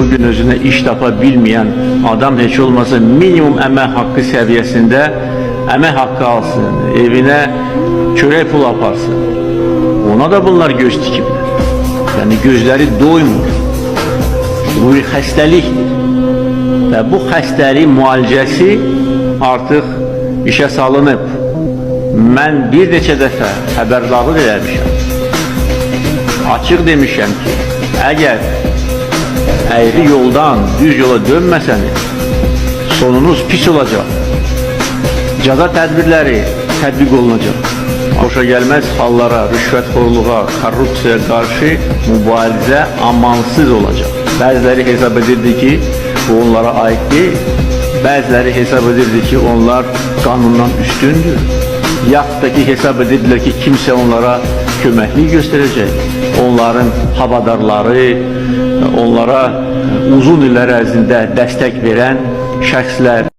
bugün özüne iş tapa bilmeyen adam heç olmasa minimum əmək haqqı səviyyəsində əmək haqqı alsın, evine çörək pul aparsın. Ona da bunlar göz tikiblər. Yəni gözləri doymur. Bu bir xəstəlikdir. Və bu xəstəlik müalicəsi artıq işə salınıb. Mən bir neçə dəfə xəbərdarlıq eləmişəm. Açıq demişəm ki, əgər əyri yoldan düz yola dönməsəniz, sonunuz pis olacaq. Cəza tədbirləri tətbiq olunacaq. Xoşa gəlməz hallara, rüşvətxorluğa, korrupsiyaya qarşı mübarizə amansız olacaq. Bəziləri hesab edirdi ki, bu onlara aid deyil. Bəziləri hesab edirdi ki, onlar qanundan üstündür. Yaxud da ki, hesab edirdiler ki, kimsə onlara köməklik göstərəcək. Onların havadarları, onlara uzun illər ərzində dəstək verən şəxslər.